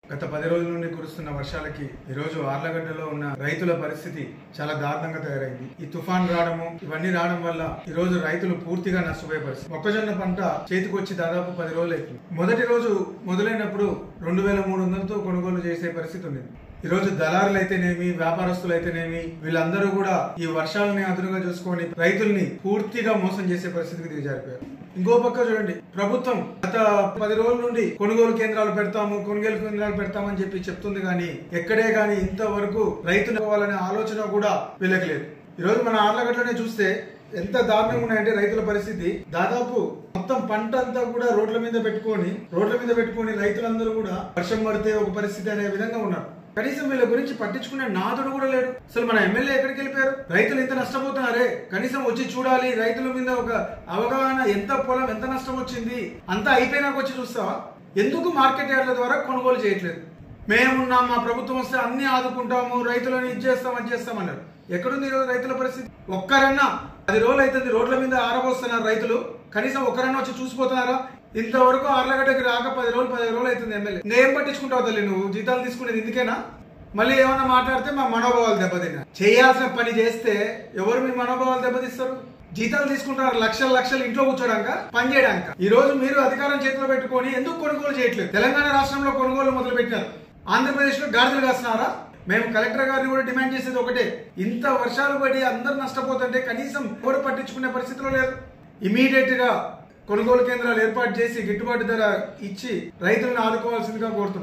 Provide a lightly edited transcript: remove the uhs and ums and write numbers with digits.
గత 10 రోజుల నుండి కురుస్తున్న వర్షాలకి ఈ రోజు ఆర్లగడ్డలో ఉన్న రైతుల పరిస్థితి చాలా దారుణంగా తయారైంది. ఈ తుఫాన్ రావడము ఇవన్నీ రావడం వల్ల ఈ రోజు రైతులు పూర్తిగా నష్టపోయే పరిస్థితి. మొక్కజొన్న పంట చేతికొచ్చి దాదాపు 10 రోజులు అవుతుంది. మొదటి రోజు మొదలైనప్పుడు 2300తో కొనుగోలు చేసే పరిస్థితి ఉంది. ఈ రోజు దళారులు అయితేనేమి, వ్యాపారస్తులు అయితేనేమి, వీళ్ళందరూ కూడా ఈ వర్షాలని అదునుగా చూసుకొని రైతుల్ని పూర్తిగా మోసం చేసే పరిస్థితికి దిగజారిపోయారు. ఇంకో పక్క చూడండి, ప్రభుత్వం గత 10 రోజుల నుండి కొనుగోలు కేంద్రాలు పెడతామని చెప్పి చెప్తుంది, కానీ ఎక్కడే గానీ ఇంతవరకు రైతులు ఇవ్వాలనే ఆలోచన కూడా వీళ్ళకి లేదు. ఈ రోజు మన ఆర్లగడ్డలోనే చూస్తే ఎంత దారుణంగా ఉన్నాయంటే రైతుల పరిస్థితి. దాదాపు మొత్తం పంట అంతా కూడా రోడ్ల మీద పెట్టుకొని రైతులందరూ కూడా వర్షం పడితే ఒక పరిస్థితి అనే విధంగా ఉన్నారు. కనీసం వీళ్ళ గురించి పట్టించుకునే నాదుడు కూడా లేడు. అసలు మన ఎమ్మెల్యే ఎక్కడికి వెళ్ళిపోయారు? రైతులు ఇంత నష్టపోతున్నారే, కనీసం వచ్చి చూడాలి, రైతుల మీద ఒక అవగాహన, ఎంత పొలం ఎంత నష్టం వచ్చింది అంతా అయిపోయినాక వచ్చి చూస్తావా? ఎందుకు మార్కెట్ యార్డ్ల ద్వారా కొనుగోలు చేయట్లేదు? మేమున్నాం, మా ప్రభుత్వం వస్తే అన్ని ఆదుకుంటాము, రైతులను ఇది చేస్తాం అది చేస్తాం అన్నారు. ఎక్కడుంది ఈరోజు రైతుల పరిస్థితి? ఒక్కరన్నా 10 రోజులు అవుతుంది రోడ్ల మీద ఆరబోస్తున్నారు రైతులు, కనీసం ఒక్కరన్నా వచ్చి చూసిపోతున్నారా? ఇంతవరకు ఆర్లగడ్డకి రాక 10 రోజులు అవుతుంది ఎమ్మెల్యే. ఇంకేం పట్టించుకుంటావు తల్లి? నువ్వు జీతాలు తీసుకునేది ఇందుకేనా? మళ్ళీ ఏమన్నా మాట్లాడితే మా మనోభావాలు దెబ్బతిన్నా. చేయాల్సిన పని చేస్తే ఎవరు మీ మనోభావాలు దెబ్బతీస్తారు? జీతాలు తీసుకుంటారు లక్షలు ఇంట్లో కూర్చోడాక, పని చేయడాక. ఈ రోజు మీరు అధికారం చేతిలో పెట్టుకొని ఎందుకు కొనుగోలు చేయట్లేదు? తెలంగాణ రాష్ట్రంలో కొనుగోలు మొదలు పెట్టారు, ఆంధ్రప్రదేశ్ లో గాడిదలు కాస్తున్నారా? మేము కలెక్టర్ గారిని కూడా డిమాండ్ చేసేది ఒకటే, ఇంత వర్షాలు పడి అందరు నష్టపోతుంటే కనీసం ఎవరు పట్టించుకునే పరిస్థితిలో లేదు. ఇమీడియట్ గా కొనుగోలు కేంద్రాలు ఏర్పాటు చేసి గిట్టుబాటు ధర ఇచ్చి రైతులను ఆదుకోవాల్సిందిగా కోరుతున్నాం.